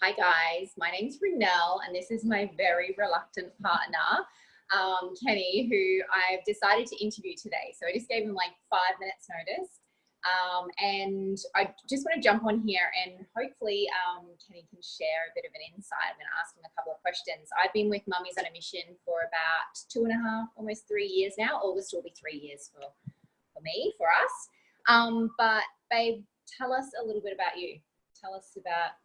Hi guys, my name's Renelle and this is my very reluctant partner, Kenny, who I've decided to interview today. So I just gave him like 5 minutes notice. And I just want to jump on here and hopefully Kenny can share a bit of an insight. I'm going to ask him a couple of questions. I've been with Mummies on a Mission for about 2.5, almost 3 years now. August will be 3 years for me, for us. But babe, tell us a little bit about you. Tell us about,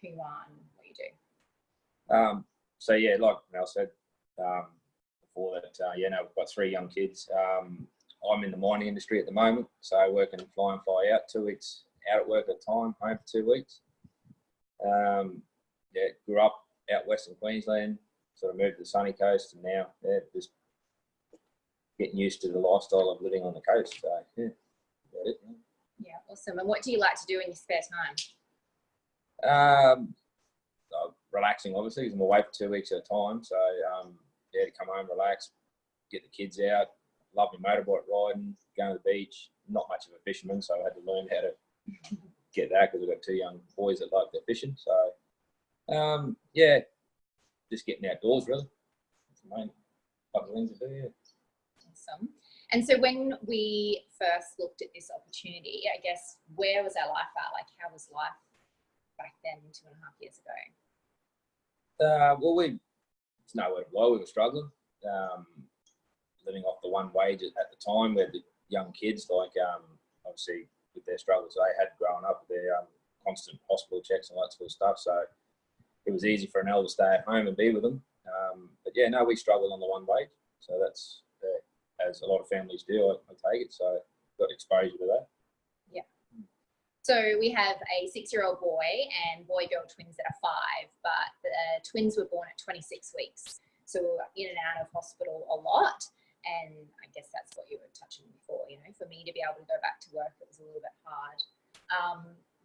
who you are and what you do. So yeah, like Mel said before that, we've got 3 young kids. I'm in the mining industry at the moment, so I work in fly in, fly out, 2 weeks out at work at a time, home for 2 weeks. Grew up out Western Queensland, sort of moved to the sunny coast, and now just getting used to the lifestyle of living on the coast. So yeah, about it. Yeah, awesome. And what do you like to do in your spare time? Relaxing, obviously, because I'm away for 2 weeks at a time. So to come home, relax, get the kids out. Love my motorbike riding, going to the beach. Not much of a fisherman, so I had to learn how to get that because I've got 2 young boys that like their fishing. So just getting outdoors really. That's the main couple of things to do. Yeah. Awesome. And so when we first looked at this opportunity, I guess, where was our life at? Like, how was life back then 2.5 years ago? It's nowhere to lie, we were struggling. Living off the one wage at the time, where the young kids, obviously with their struggles they had growing up, with their constant hospital checks and all that sort of stuff. So it was easy for an elder to stay at home and be with them. We struggled on the one wage. So that's, as a lot of families do, I take it. So got exposure to that. Yeah. So we have a 6-year-old boy and boy-girl twins that are 5, but the twins were born at 26 weeks. So we were in and out of hospital a lot. And I guess that's what you were touching before, for me to be able to go back to work, it was a little bit hard.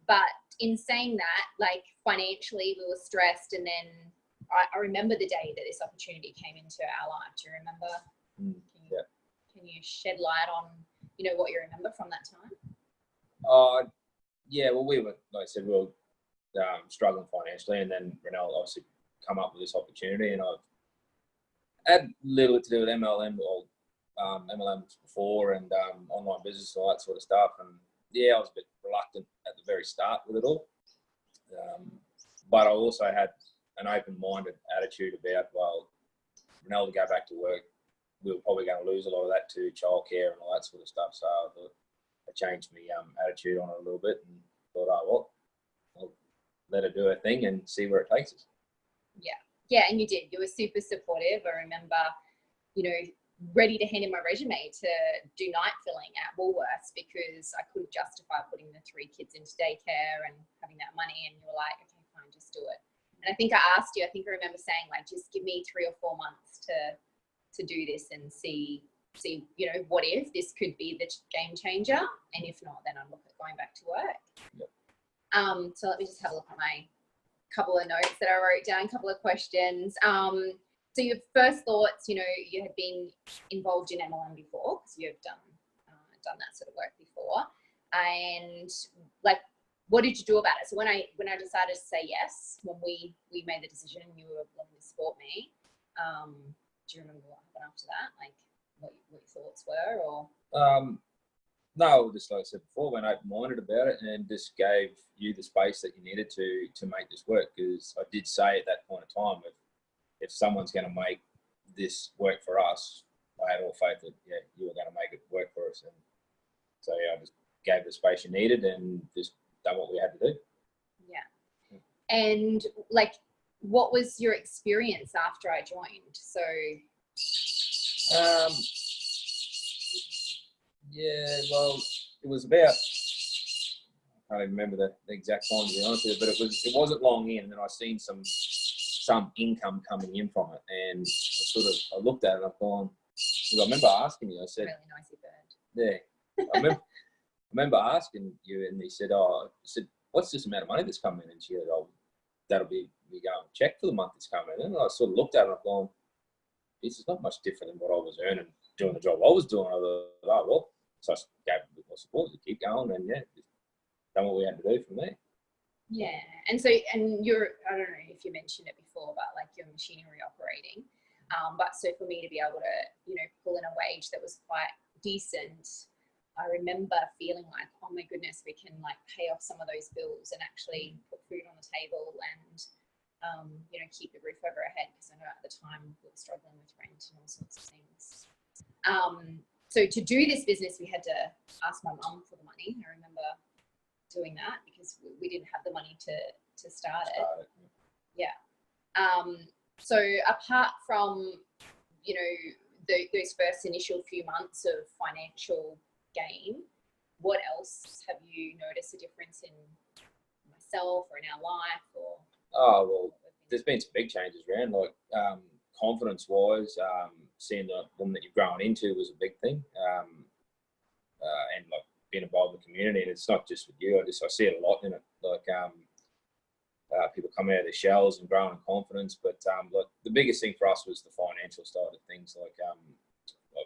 But in saying that, like financially we were stressed, and then I remember the day that this opportunity came into our life. Do you remember? Can you shed light on, what you remember from that time? We were, like I said, we were struggling financially, and then Renelle obviously come up with this opportunity, and I've had little to do with MLM or MLMs before, and online business and all that sort of stuff. And I was a bit reluctant at the very start with it all. But I also had an open-minded attitude about, Renelle to go back to work, we were probably going to lose a lot of that to childcare and all that sort of stuff. So I thought I changed my attitude on it a little bit and thought, I'll let her do her thing and see where it takes us. Yeah, and you did. You were super supportive. I remember, ready to hand in my resume to do night filling at Woolworths because I couldn't justify putting the 3 kids into daycare and having that money. And you were like, okay, fine, just do it. And I think I asked you, I remember saying, like, just give me 3 or 4 months to do this and see, what if this could be the game changer? And if not, then I'd look at going back to work. Yep. So let me just have a look at my couple of notes that I wrote down, a couple of questions. So your first thoughts, you had been involved in MLM before because you have done that sort of work before. And like, what did you do about it? So when I decided to say yes, when we made the decision and you were willing to support me, do you remember what happened after that? Like what your thoughts were, or? No, just like I said before, went open-minded about it and just gave you the space that you needed to make this work. Because I did say at that point in time, if someone's going to make this work for us, I had all faith that you were going to make it work for us. And so I just gave the space you needed and just done what we had to do. Yeah. And like, what was your experience after I joined? So it was about, I can't even remember the exact time, to be honest with you, but it wasn't long in, and then I seen some income coming in from it, and I looked at it and I've gone, because I remember asking you, I said, really noisy bird. Yeah, I remember asking you, and he said, what's this amount of money that's coming in? And she said, that'll be me going check for the month that's coming in. And I sort of looked at it and I've gone, this is not much different than what I was earning doing the job I was doing. I thought, so I gave it a bit more support to keep going, and just done what we had to do from there. Yeah, and so, and you're, I don't know if you mentioned it before, but like your machinery operating, but so for me to be able to, you know, pull in a wage that was quite decent, I remember feeling like, oh my goodness, we can like pay off some of those bills and actually put food on the table and, you know, keep the roof over our head, because I know at the time we were struggling with rent and all sorts of things. So to do this business, we had to ask my mum for the money. I remember doing that because we didn't have the money to start it. Yeah. So apart from, you know, those first initial few months of financial gain, what else have you noticed a difference in myself or in our life? Or well, there's been some big changes around, like confidence wise, seeing the woman that you've grown into was a big thing, and like being involved in the community. And it's not just with you, I see it a lot in it, like people coming out of their shells and growing confidence. But like the biggest thing for us was the financial side of things. Like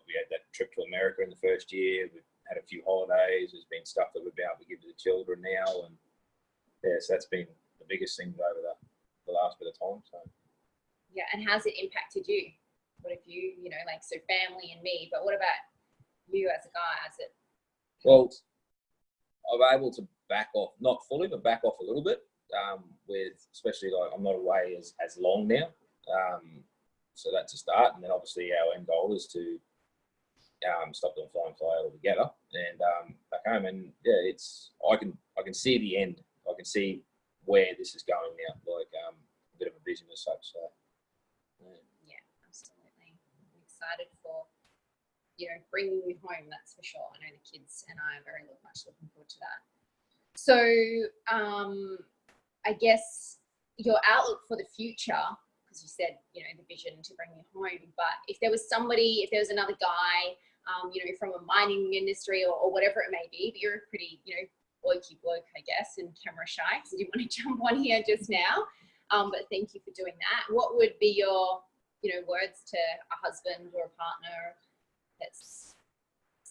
we had that trip to America in the first year. We've had a few holidays. There's been stuff that we've been able to give to the children now, and yeah, so that's been the biggest thing over the last bit of time. So yeah, and how's it impacted you? What if you, you know, like, so family and me, but what about you as a guy? Has it? Well, I'm able to back off, not fully, but back off a little bit. With especially like I'm not away as long now, so that's a start. And then obviously our end goal is to stop doing fly and fly altogether and back home. And yeah, it's I can see the end. I can see where this is going now, like a bit of a vision as such. So yeah, absolutely. I'm excited for, you know, bringing you home. That's for sure. I know the kids and I are very much looking forward to that. So I guess your outlook for the future, because you said, you know, the vision to bring you home, but if there was somebody, if there was another guy, you know, from a mining industry or whatever it may be, but you're a pretty, you know, blokey bloke, I guess, and camera shy, because you didn't want to jump on here just now. But thank you for doing that. What would be your, you know, words to a husband or a partner that's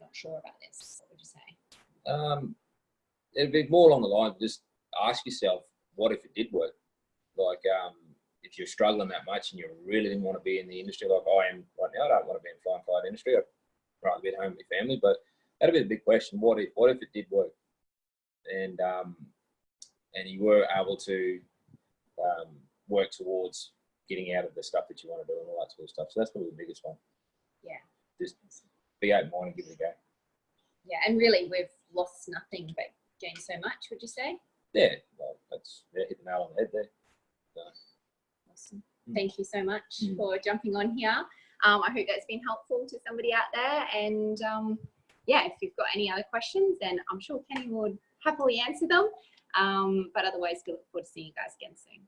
not sure about this? What would you say? It'd be more along the line, just ask yourself, what if it did work? Like, if you're struggling that much and you really didn't want to be in the industry like I am right now, I don't want to be in the fly and flight industry. I'd rather be at home with my family. But that'd be the big question. What if it did work? And you were able to work towards getting out of the stuff that you want to do and all that sort of stuff. So that's probably the biggest one. Yeah. Just be open-minded and give it a go. Yeah, and really we've lost nothing but gained so much, would you say? Yeah, well, that's hit the nail on the head there. So. Awesome. Thank you so much for jumping on here. I hope that's been helpful to somebody out there. And yeah, if you've got any other questions, then I'm sure Kenny would happily answer them. But otherwise, we look forward to seeing you guys again soon.